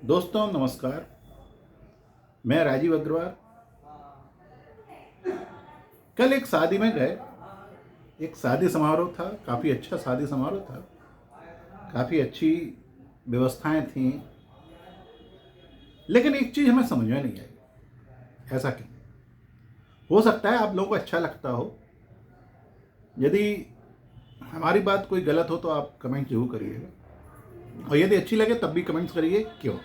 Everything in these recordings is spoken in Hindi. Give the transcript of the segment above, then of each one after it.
दोस्तों नमस्कार। मैं राजीव अग्रवाल। कल एक शादी में गए। एक शादी समारोह था, काफ़ी अच्छा शादी समारोह था, काफ़ी अच्छी व्यवस्थाएं थीं। लेकिन एक चीज़ हमें समझ में नहीं आई, ऐसा क्यों? हो सकता है आप लोगों को अच्छा लगता हो। यदि हमारी बात कोई गलत हो तो आप कमेंट जरूर करिएगा, और यदि अच्छी लगे तब भी कमेंट्स करिए क्यों।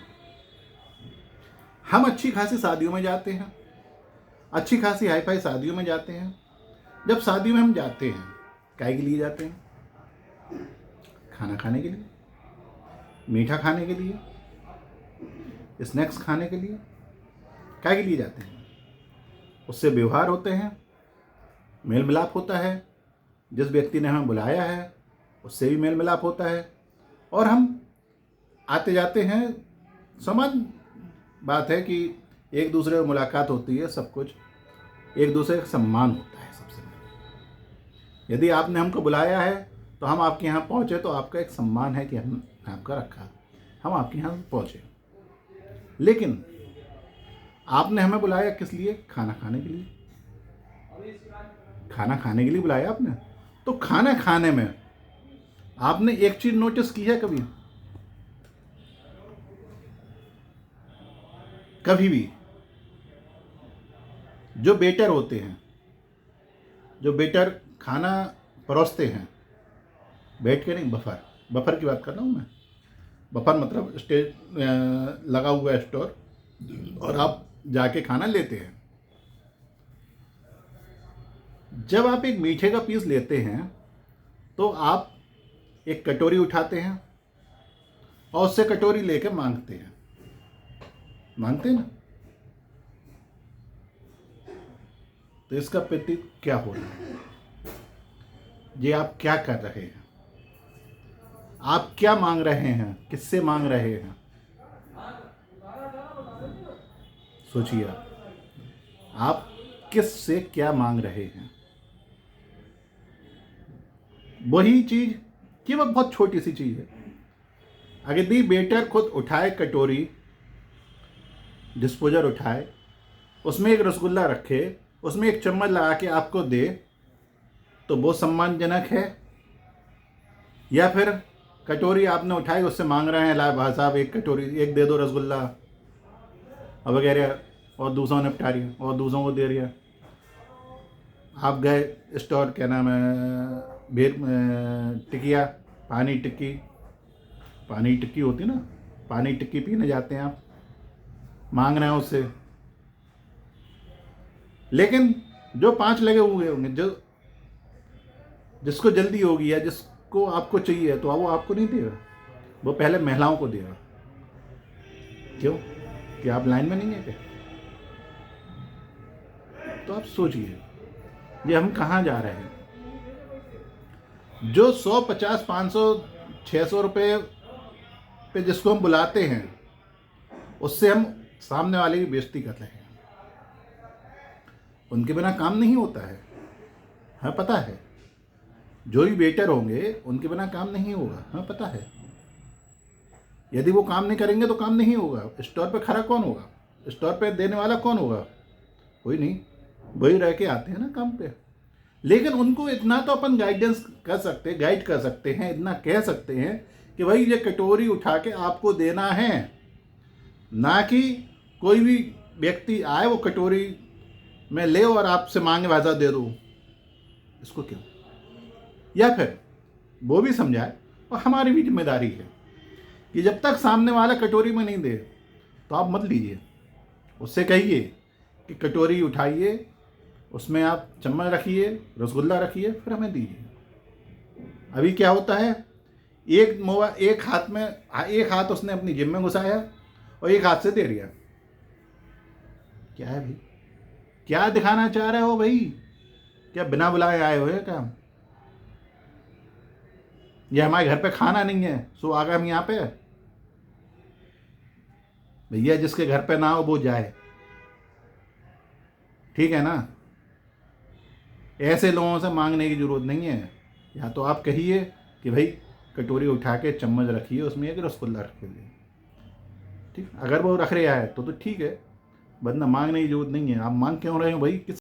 हम अच्छी खासी शादियों में जाते हैं, अच्छी खासी हाई फाई शादियों में जाते हैं। जब शादी में हम जाते हैं, काय के लिए जाते हैं? खाना खाने के लिए, मीठा खाने के लिए, स्नैक्स खाने के लिए। काय के लिए जाते हैं? उससे व्यवहार होते हैं, मेल मिलाप होता है। जिस व्यक्ति ने हमें बुलाया है उससे भी मेल मिलाप होता है, और हम आते जाते हैं। सामान्य बात है कि एक दूसरे से मुलाकात होती है, सब कुछ एक दूसरे का सम्मान होता है। सबसे पहले यदि आपने हमको बुलाया है तो हम आपके यहाँ पहुँचे तो आपका एक सम्मान है कि हम आपका रखा, हम आपके यहाँ पहुँचे। लेकिन आपने हमें बुलाया किस लिए? खाना खाने के लिए। खाना खाने के लिए बुलाया आपने, तो खाना खाने में आपने एक चीज नोटिस की है कभी? कभी भी जो वेटर होते हैं, जो वेटर खाना परोसते हैं, बैठ के नहीं, बफर बफर की बात कर रहा हूँ मैं। बफर मतलब स्टेज लगा हुआ है स्टोर, और आप जाके खाना लेते हैं। जब आप एक मीठे का पीस लेते हैं तो आप एक कटोरी उठाते हैं और उससे कटोरी लेके मांगते हैं, मांगते हैं ना? तो इसका प्रतीक क्या हो रहा है? ये आप क्या कर रहे हैं? आप क्या मांग रहे हैं? किससे मांग रहे हैं? सोचिए आप किस से क्या मांग रहे हैं? वही चीज कि वह बहुत छोटी सी चीज है। अगर दी बेटर खुद उठाए कटोरी, डिस्पोजर उठाए, उसमें एक रसगुल्ला रखे, उसमें एक चम्मच लगा के आपको दे, तो वो सम्मानजनक है? या फिर कटोरी आपने उठाई, उससे मांग रहे हैं, ला भाई साहब एक कटोरी, एक दे दो रसगुल्ला वगैरह, और दूसरों ने निपटा रही और दूसरों को दे रही है। आप गए स्टोर, क्या नाम है, भेर टिकिया, पानी टिक्की, पानी टिक्की होती ना, पानी टिक्की पीने जाते हैं, आप मांग रहे हैं उससे। लेकिन जो 5 लगे हुए होंगे, जो जिसको जल्दी होगी या जिसको आपको चाहिए, तो वो आपको नहीं देगा, वो पहले महिलाओं को देगा। क्यों? कि आप लाइन में नहीं है क्या? तो आप सोचिए, ये हम कहाँ जा रहे हैं? जो 100, 50, 500, 600 रुपये पे जिसको हम बुलाते हैं, उससे हम सामने वाले की बेइज्जती कर रहे हैं। उनके बिना काम नहीं होता है, हमें पता है। जो भी वेटर होंगे उनके बिना काम नहीं होगा, हमें पता है। यदि वो काम नहीं करेंगे तो काम नहीं होगा। स्टोर पे खड़ा कौन होगा? स्टोर पे देने वाला कौन होगा? कोई नहीं, वही रह के आते हैं ना काम पे। लेकिन उनको इतना तो अपन गाइडेंस कर सकते, गाइड कर सकते हैं, इतना कह सकते हैं कि भाई ये कटोरी उठा के आपको देना है, ना कि कोई भी व्यक्ति आए वो कटोरी में ले और आपसे मांगे भाषा दे दो। इसको क्यों? या फिर वो भी समझाए, और हमारी भी जिम्मेदारी है कि जब तक सामने वाला कटोरी में नहीं दे तो आप मत लीजिए। उससे कहिए कि कटोरी उठाइए, उसमें आप चम्मच रखिए, रसगुल्ला रखिए, फिर हमें दीजिए। अभी क्या होता है, एक हाथ में, एक हाथ उसने अपनी जेब में घुसाया और एक हाथ से दे दिया। क्या है भाई? क्या दिखाना चाह रहे हो भाई? क्या बिना बुलाए आए हो क्या? ये हमारे घर पे खाना नहीं है सो आ गए हम यहाँ पे? भैया जिसके घर पे ना हो वो जाए, ठीक है ना? ऐसे लोगों से मांगने की जरूरत नहीं है। या तो आप कहिए कि भाई कटोरी उठा के चम्मच रखिए, उसमें एक रसगुल्ला रख के लिए। ठीक, अगर वो रख रहा है तो ठीक है, वरना मांगने की जरूरत नहीं है। आप मांग क्यों रहे हो भाई? किस